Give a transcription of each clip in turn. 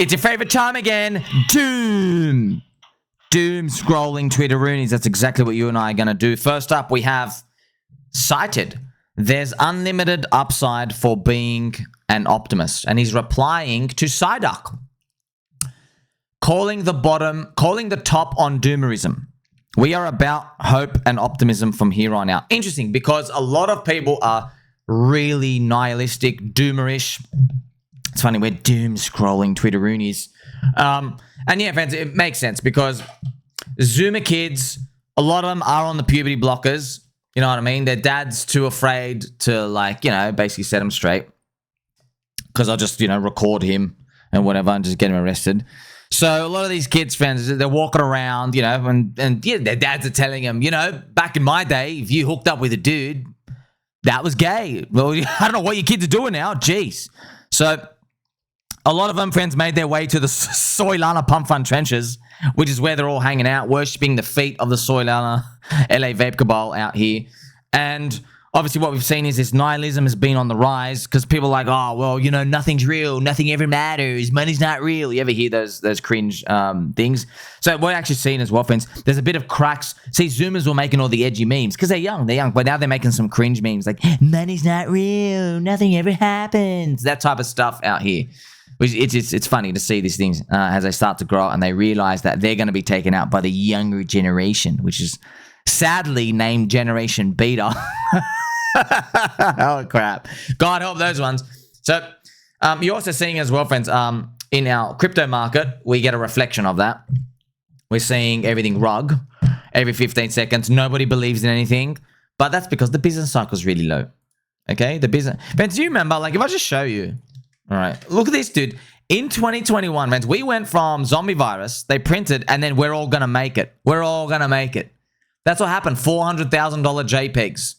It's your favorite time again. Doom scrolling Twitteroonies. That's exactly what you and I are going to do. First up, we have cited. There's unlimited upside for being an optimist. And he's replying to Psyduck, calling the top on Doomerism. We are about hope and optimism from here on out. Interesting, because a lot of people are really nihilistic, Doomerish. It's funny, we're doom scrolling Twitteroonies. And yeah, friends, it makes sense because Zoomer kids, a lot of them are on the puberty blockers. You know what I mean? Their dad's too afraid to, like, you know, basically set them straight. Because I'll just, you know, record him and whatever and just get him arrested. So a lot of these kids, friends, they're walking around, you know, and yeah, their dads are telling them, you know, back in my day, if you hooked up with a dude, that was gay. Well, I don't know what your kids are doing now. Jeez. So a lot of them, friends, made their way to the Soylana PumpFun trenches, which is where they're all hanging out, worshipping the feet of the Soylana LA Vape Cabal out here. And obviously what we've seen is this nihilism has been on the rise because people are like, oh, well, you know, nothing's real. Nothing ever matters. Money's not real. You ever hear those cringe things? So we're actually seeing as well, friends, there's a bit of cracks. See, Zoomers were making all the edgy memes because they're young, but now they're making some cringe memes like, money's not real. Nothing ever happens. That type of stuff out here. It's funny to see these things as they start to grow and they realize that they're going to be taken out by the younger generation, which is sadly named Generation Beta. Oh, crap. God help those ones. So you're also seeing as well, friends, in our crypto market, we get a reflection of that. We're seeing everything rug every 15 seconds. Nobody believes in anything, but that's because the business cycle is really low. Okay? The business. Friends, do you remember, like, if I just show you, all right, look at this, dude. In 2021, man, we went from zombie virus, they printed, and then we're all going to make it. We're all going to make it. That's what happened. $400,000 JPEGs.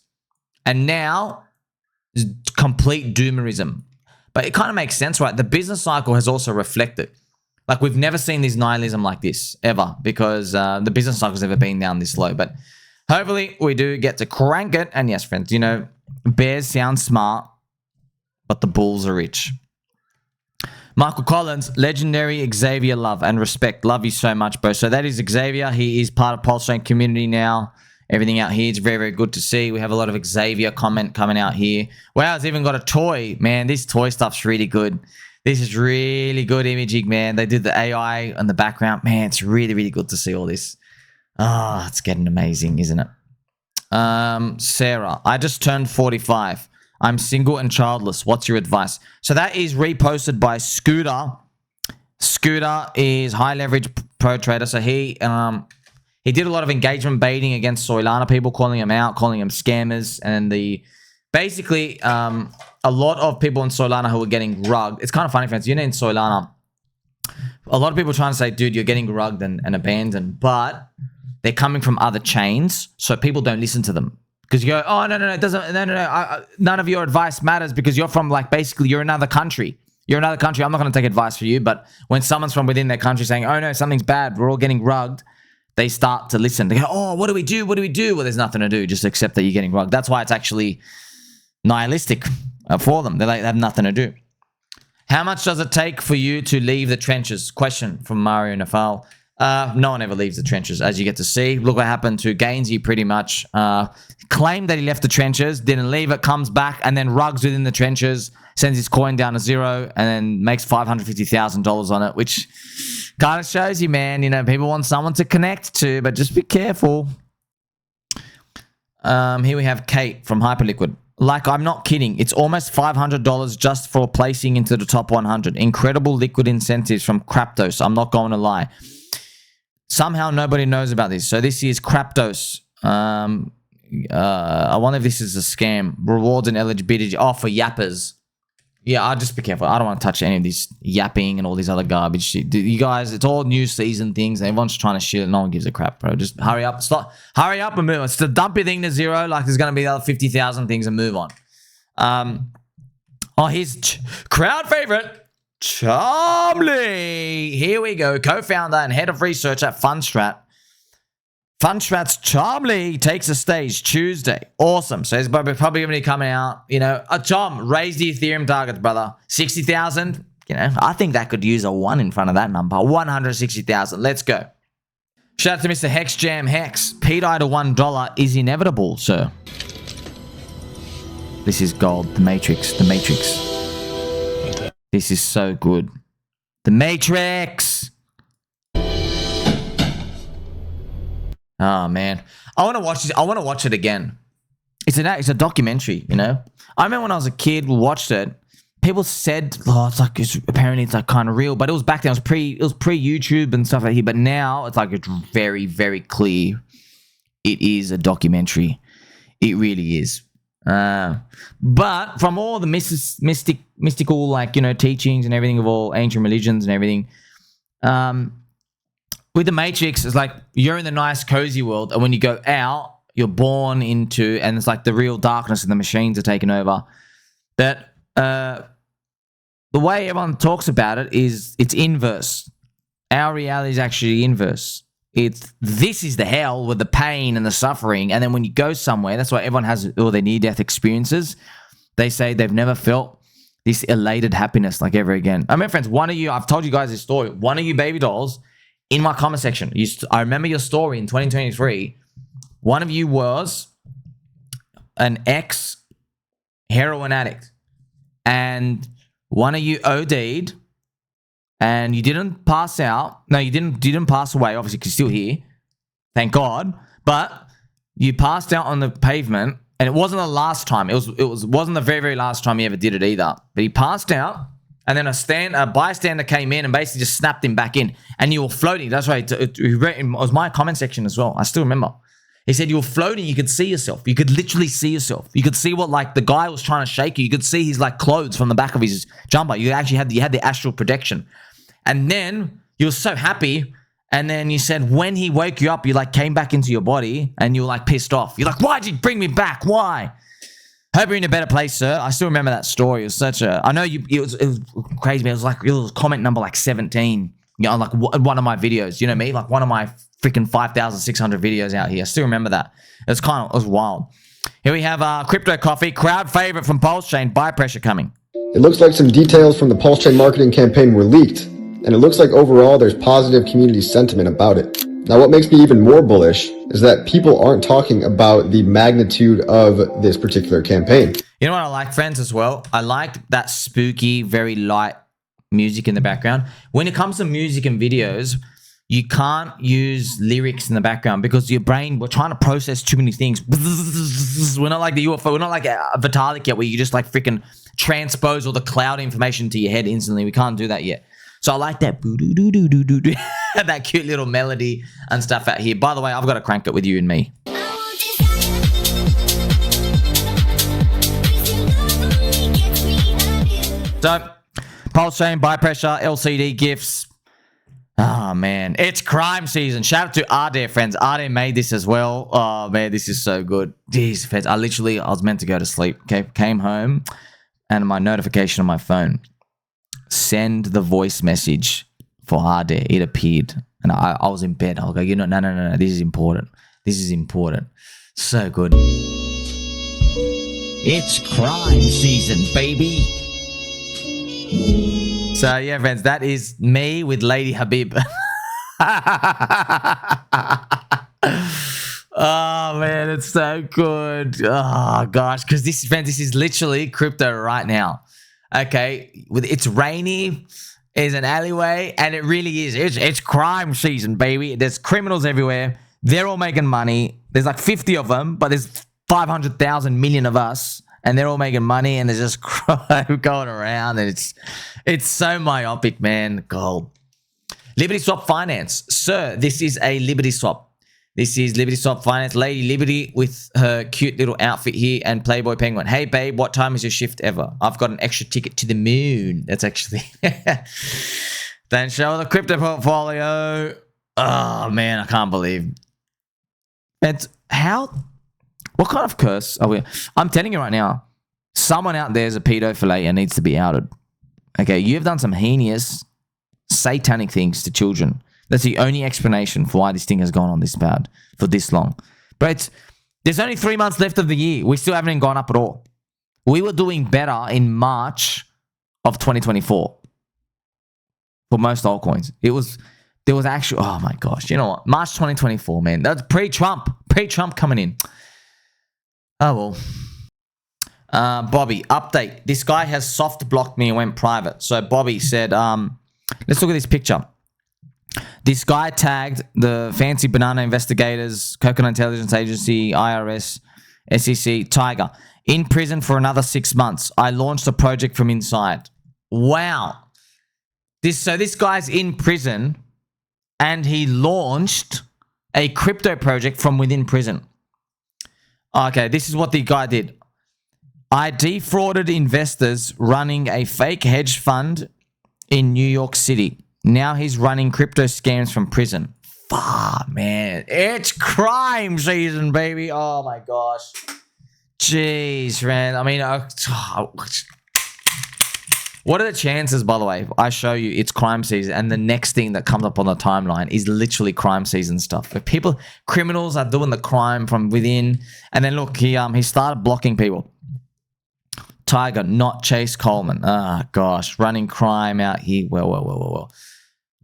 And now, complete doomerism. But it kind of makes sense, right? The business cycle has also reflected. Like, we've never seen this nihilism like this, ever, because the business cycle's never been down this low. But hopefully, we do get to crank it. And yes, friends, you know, bears sound smart, but the bulls are rich. Michael Collins, legendary Xavier, love and respect. Love you so much, bro. So that is Xavier. He is part of PulseChain community now. Everything out here is very, very good to see. We have a lot of Xavier comment coming out here. Wow, it's even got a toy. Man, this toy stuff's really good. This is really good imaging, man. They did the AI on the background. Man, it's really, really good to see all this. Ah, it's getting amazing, isn't it? Sarah, I just turned 45. I'm single and childless. What's your advice? So that is reposted by Scooter. Scooter is high leverage pro trader. So he did a lot of engagement baiting against Soylana people, calling them out, calling them scammers, and basically a lot of people in Soylana who were getting rugged. It's kind of funny, friends. You know, in Soylana, a lot of people trying to say, dude, you're getting rugged and abandoned, but they're coming from other chains, so people don't listen to them. Because you go, oh, no, it doesn't, no, none of your advice matters because you're from, like, basically you're another country. You're another country. I'm not going to take advice for you. But when someone's from within their country saying, oh, no, something's bad, we're all getting rugged, they start to listen. They go, oh, what do we do? What do we do? Well, there's nothing to do. Just accept that you're getting rugged. That's why it's actually nihilistic for them. They have nothing to do. How much does it take for you to leave the trenches? Question from Mario Nafal. No one ever leaves the trenches, as you get to see. Look what happened to Gainsey, pretty much. Claimed that he left the trenches, didn't leave it, comes back, and then rugs within the trenches, sends his coin down to zero, and then makes $550,000 on it, which kind of shows you, man, you know, people want someone to connect to, but just be careful. Here we have Kate from Hyperliquid. Like, I'm not kidding. It's almost $500 just for placing into the top 100. Incredible liquid incentives from Craptos. I'm not going to lie. Somehow nobody knows about this. So this is Craptos. I wonder if this is a scam. Rewards and eligibility. Oh, for yappers. Yeah, I'll just be careful. I don't want to touch any of this yapping and all these other garbage shit. You guys, it's all new season things. Everyone's trying to shit. No one gives a crap, bro. Just hurry up. Hurry up and move on. It's to dump your thing to zero like there's going to be the other 50,000 things and move on. Oh, here's crowd favorite. Charmly. Here we go. Co-founder and head of research at Funstrat. Funstrat's Charmly takes the stage Tuesday. Awesome. So he's probably going to be coming out. You know, Tom, raise the Ethereum targets, brother. 60,000. You know, I think that could use a 1 in front of that number. 160,000. Let's go. Shout out to Mr. HexJamHex. P-die to $1 is inevitable, sir. This is gold. The Matrix. The Matrix. This is so good. The Matrix. Oh, man. I want to watch this. I want to watch it again. It's a documentary, you know? I remember when I was a kid, we watched it. People said, oh, apparently it's like kind of real, but it was back then. It was pre-YouTube and stuff like that. But now it's like it's very, very clear. It is a documentary. It really is. But from all the mystical, like, you know, teachings and everything of all ancient religions and everything, with the Matrix, it's like you're in the nice, cozy world, and when you go out, you're born into, and it's like the real darkness and the machines are taking over. That the way everyone talks about it is it's inverse. Our reality is actually inverse. This is the hell with the pain and the suffering, and then when you go somewhere, that's why everyone has all their near-death experiences. They say they've never felt this elated happiness like ever again. I mean, friends, one of you, I've told you guys this story. One of you baby dolls in my comment section, I remember your story in 2023. One of you was an ex-heroin addict, and one of you OD'd, and you didn't pass out. No, you didn't pass away, obviously, because you're still here. Thank God. But you passed out on the pavement, and it wasn't the last time. It wasn't the very, very last time he ever did it either. But he passed out, and then a bystander came in and basically just snapped him back in, and you were floating. That's right. It was my comment section as well. I still remember. He said you were floating. You could see yourself. You could literally see yourself. You could see what, like, the guy was trying to shake you. You could see his, like, clothes from the back of his jumper. You actually had the astral projection. And then you were so happy. And then you said when he woke you up, you, like, came back into your body and you were, like, pissed off. You're like, why'd you bring me back? Why? Hope you're in a better place, sir. I still remember that story. It was such a... I know it was crazy, man. It was comment number, like, 17. You know, like, one of my videos. You know me? Like, one of my freaking 5,600 videos out here. I still remember that. It was wild. Here we have CryptoCoffee, crowd favorite from PulseChain, buy pressure coming. It looks like some details from the PulseChain marketing campaign were leaked, and it looks like overall there's positive community sentiment about it. Now, what makes me even more bullish is that people aren't talking about the magnitude of this particular campaign. You know what I like, friends, as well? I like that spooky, very light music in the background. When it comes to music and videos, you can't use lyrics in the background because your brain, we're trying to process too many things. We're not like the UFO. We're not like a Volatility yet where you just like freaking transpose all the cloud information to your head instantly. We can't do that yet. So I like that that cute little melody and stuff out here. By the way, I've got to crank it with you and me. So, PulseChain, buy pressure, LCD gifts. Oh, man. It's crime season. Shout out to Adair, friends. Adair made this as well. Oh, man, this is so good. Jeez, friends. I was meant to go to sleep. Okay, came home, and my notification on my phone. Send the voice message for Adair. It appeared. And I was in bed. I was like, you know, no. This is important. This is important. So good. It's crime season, baby. So, yeah, friends, that is me with Lady Habib. Oh, man, it's so good. Oh, gosh, because this is literally crypto right now. Okay, it's rainy, it's an alleyway, and it really is. It's crime season, baby. There's criminals everywhere. They're all making money. There's like 50 of them, but there's 500,000 million of us. And they're all making money, and there's just crime going around, and it's so myopic, man. Gold. LibertySwap Finance. Sir, this is a LibertySwap. This is LibertySwap Finance. Lady Liberty with her cute little outfit here and Playboy Penguin. Hey, babe, what time is your shift ever? I've got an extra ticket to the moon. That's actually... Then show the crypto portfolio. Oh, man, I can't believe. It's how... What kind of curse are we? I'm telling you right now, someone out there is a pedophile and needs to be outed. Okay, you've done some heinous, satanic things to children. That's the only explanation for why this thing has gone on this bad for this long. But there's only 3 months left of the year. We still haven't gone up at all. We were doing better in March of 2024. for most altcoins. There was actually, oh my gosh, you know what? March 2024, man. That's pre-Trump coming in. Oh, well. Bobby, update. This guy has soft blocked me and went private. So Bobby said, let's look at this picture. This guy tagged the fancy banana investigators, Coconut Intelligence Agency, IRS, SEC, Tiger, in prison for another 6 months. I launched a project from inside. Wow. So this guy's in prison and he launched a crypto project from within prison. Okay, this is what the guy did. I defrauded investors running a fake hedge fund in New York City. Now he's running crypto scams from prison. Fuck, man. It's crime season, baby. Oh, my gosh. Jeez, man. I mean, what are the chances, by the way, I show you it's crime season and the next thing that comes up on the timeline is literally crime season stuff. If criminals are doing the crime from within, and then look, he started blocking people. Tiger, not Chase Coleman. Ah, gosh, running crime out here. Well.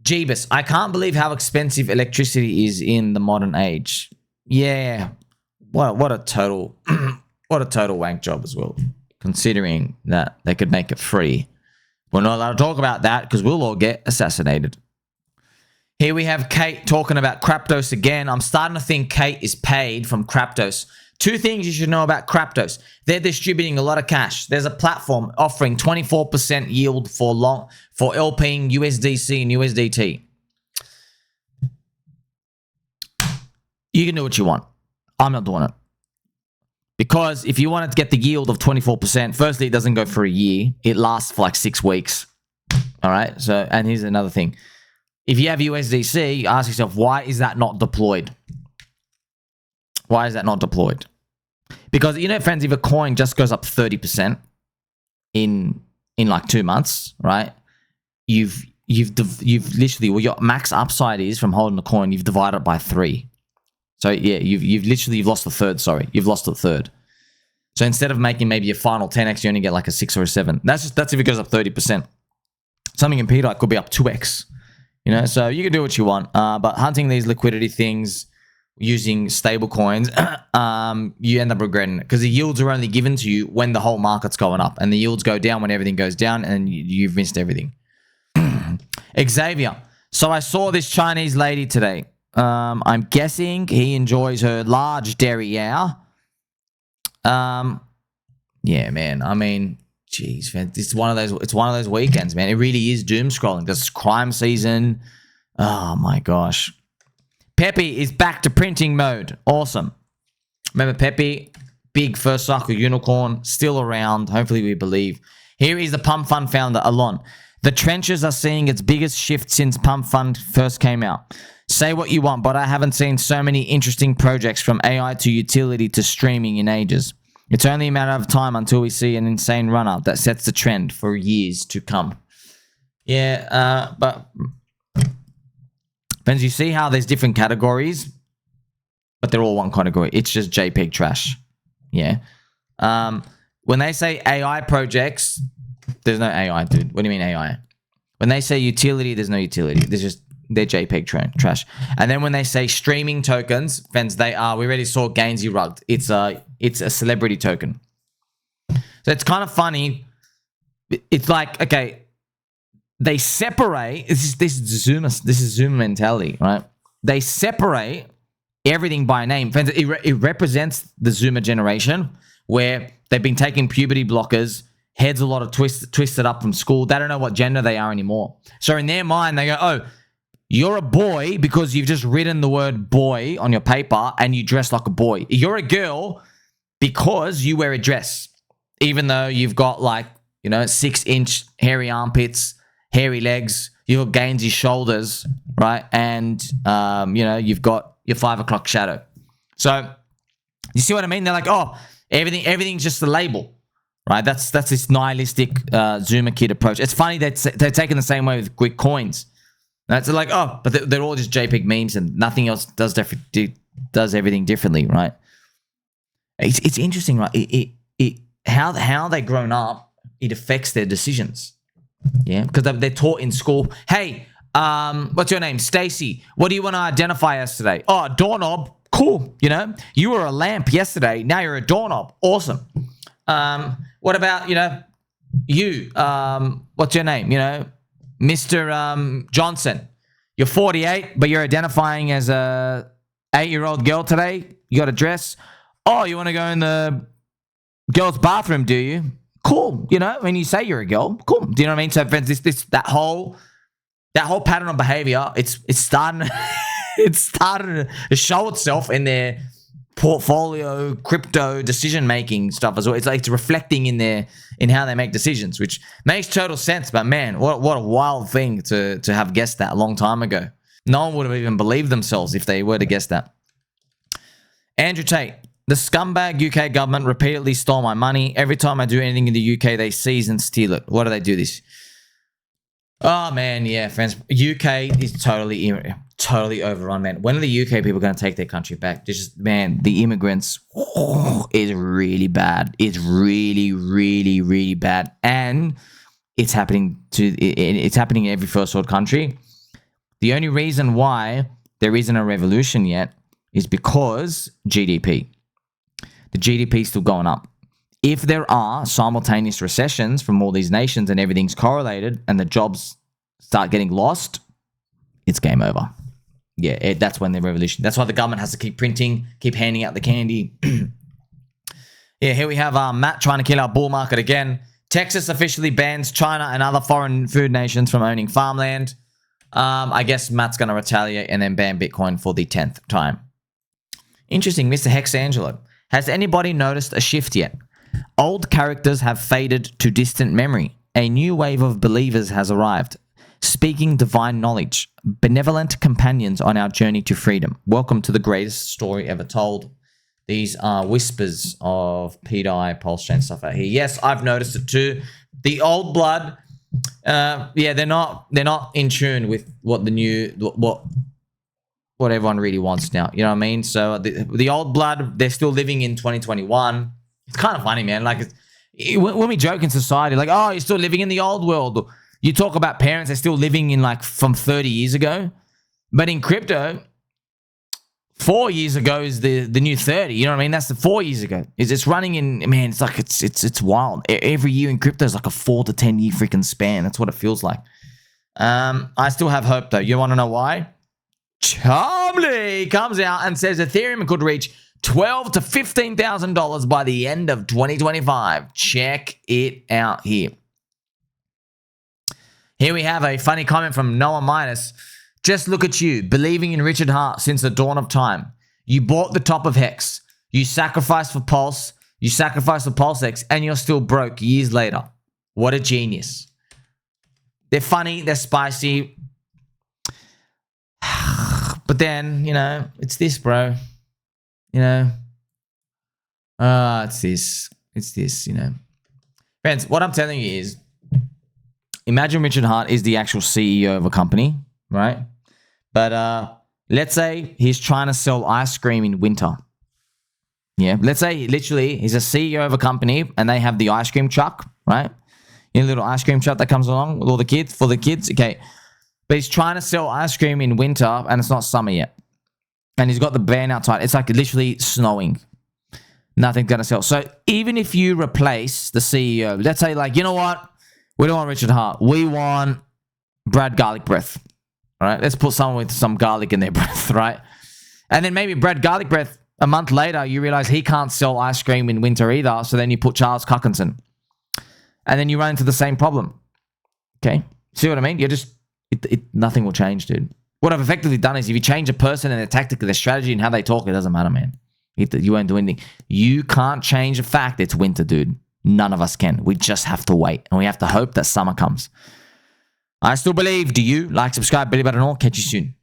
Jeebus, I can't believe how expensive electricity is in the modern age. Yeah, what a total wank job as well, considering that they could make it free. We're not allowed to talk about that because we'll all get assassinated. Here we have Kate talking about Craptos again. I'm starting to think Kate is paid from Craptos. 2 things you should know about Craptos. They're distributing a lot of cash. There's a platform offering 24% yield for LPing USDC and USDT. You can do what you want. I'm not doing it. Because if you wanted to get the yield of 24%, firstly, it doesn't go for a year. It lasts for like 6 weeks. All right? So, and here's another thing. If you have USDC, ask yourself, why is that not deployed? Why is that not deployed? Because, you know, friends, if a coin just goes up 30% in like 2 months, right? You've literally, well, your max upside is from holding the coin, you've divided it by 3. So yeah, you've lost a third, sorry. You've lost a third. So instead of making maybe a final 10x, you only get like a 6 or a 7. That's if it goes up 30%. Something in PDOT could be up 2x. You know, so you can do what you want. But hunting these liquidity things using stable coins, you end up regretting it because the yields are only given to you when the whole market's going up, and the yields go down when everything goes down, and you've missed everything. Xavier. So I saw this Chinese lady today. I'm guessing he enjoys her large derriere. Yeah, man. I mean, jeez, man. It's one of those weekends, man. It really is doom scrolling. This is crime season. Oh my gosh. Pepe is back to printing mode. Awesome. Remember Pepe, big first cycle unicorn, still around. Hopefully we believe. Here is the PumpFun founder, Alon. The trenches are seeing its biggest shift since PumpFun first came out. Say what you want, but I haven't seen so many interesting projects from AI to utility to streaming in ages. It's only a matter of time until we see an insane run-up that sets the trend for years to come. Yeah, but friends, you see how there's different categories, but they're all one category. It's just JPEG trash. Yeah. When they say AI projects, there's no AI, dude. What do you mean AI? When they say utility, there's no utility. They're JPEG trash. And then when they say streaming tokens, friends, we already saw Gainsey rugged. It's a celebrity token. So it's kind of funny. It's like, okay, they separate. This is Zoomer mentality, right? They separate everything by name. Friends, it represents the Zoomer generation where they've been taking puberty blockers, heads a lot of twisted up from school. They don't know what gender they are anymore. So in their mind, they go, oh, you're a boy because you've just written the word boy on your paper and you dress like a boy. You're a girl because you wear a dress, even though you've got like, 6-inch hairy armpits, hairy legs, you've got Gainsey shoulders, right? And, you've got your 5 o'clock shadow. So you see what I mean? They're like, oh, everything's just a label, right? That's this nihilistic Zoomer kid approach. It's funny that they're taking the same way with coins. Right? So like, oh, but they're all just JPEG memes and nothing else does everything differently, right? It's interesting, right? How they grown up, it affects their decisions, Yeah, because they're taught in school. Hey, what's your name? Stacy. What do you want to identify as today? Oh, doorknob. Cool. You know, you were a lamp yesterday. Now you're a doorknob. Awesome. What about, you know, you? What's your name? You know, Mr. Johnson. You're 48, but you're identifying as a 8-year-old girl today. You got a dress. Oh, you want to go in the girls' bathroom, do you? Cool. You know, when you say you're a girl, cool. Do you know what I mean? So, friends, that whole pattern of behavior, it's starting to show itself in their portfolio, crypto decision-making stuff as well. It's like it's reflecting in how they make decisions, which makes total sense. But man, what a wild thing to have guessed that a long time ago. No one would have even believed themselves if they were to guess that. Andrew Tate. The scumbag UK government repeatedly stole my money. Every time I do anything in the UK, they seize and steal it. Why do they do this? Oh, man, yeah, friends. UK is totally overrun, man. When are the UK people going to take their country back? Just, man, the immigrants is really bad. It's really, really, really bad. And it's happening in every first world country. The only reason why there isn't a revolution yet is because GDP. The GDP is still going up. If there are simultaneous recessions from all these nations and everything's correlated and the jobs start getting lost, it's game over. Yeah, that's when the revolution. That's why the government has to keep printing, keep handing out the candy. Yeah, here we have Matt trying to kill our bull market again. Texas officially bans China and other foreign food nations from owning farmland. I guess Matt's going to retaliate and then ban Bitcoin for the 10th time. Interesting, Mr. Hexangelo. Has anybody noticed a shift yet? Old characters have faded to distant memory. A new wave of believers has arrived, speaking divine knowledge, benevolent companions on our journey to freedom. Welcome to the greatest story ever told. These are whispers of PDI, PulseChain stuff out here. Yes, I've noticed it too. The old blood, yeah, they're not in tune with what what everyone really wants now. You know what I mean? So the old blood, they're still living in 2021. It's kind of funny, man. Like, when we joke in society, like, oh, you're still living in the old world. You talk about parents, they're still living in like from 30 years ago. But in crypto, 4 years ago is the new 30. You know what I mean? That's the 4 years ago. It's running in, man, it's like, it's wild. Every year in crypto is like a 4 to 10 year freaking span. That's what it feels like. I still have hope though. You want to know why? Chomley comes out and says Ethereum could reach $12,000 to $15,000 by the end of 2025. Check it out here. Here we have a funny comment from Noah Minus. Just look at you, believing in Richard Hart since the dawn of time. You bought the top of Hex. You sacrificed for Pulse. You sacrificed for PulseX, and you're still broke years later. What a genius. They're funny. They're spicy. But then, you know, it's this, bro. You know, it's this, you know. Friends, what I'm telling you is, imagine Richard Hart is the actual CEO of a company, right? But let's say he's trying to sell ice cream in winter. Yeah, let's say literally he's a CEO of a company and they have the ice cream truck, right? You know, little ice cream truck that comes along with all the kids, for the kids, okay. But he's trying to sell ice cream in winter and it's not summer yet. And he's got the van outside. It's like literally snowing. Nothing's going to sell. So even if you replace the CEO, let's say like, you know what? We don't want Richard Hart. We want Brad Garlic Breath. All right? Let's put someone with some garlic in their breath, right? And then maybe Brad Garlic Breath, a month later, you realize he can't sell ice cream in winter either. So then you put Charles Cuckinson. And then you run into the same problem. Okay? See what I mean? You're just... nothing will change, dude. What I've effectively done is if you change a person and their tactic, their strategy, and how they talk, it doesn't matter, man. You won't do anything. You can't change the fact it's winter, dude. None of us can. We just have to wait. And we have to hope that summer comes. I still believe. Do you? Like, subscribe, Billy Button, all. Catch you soon.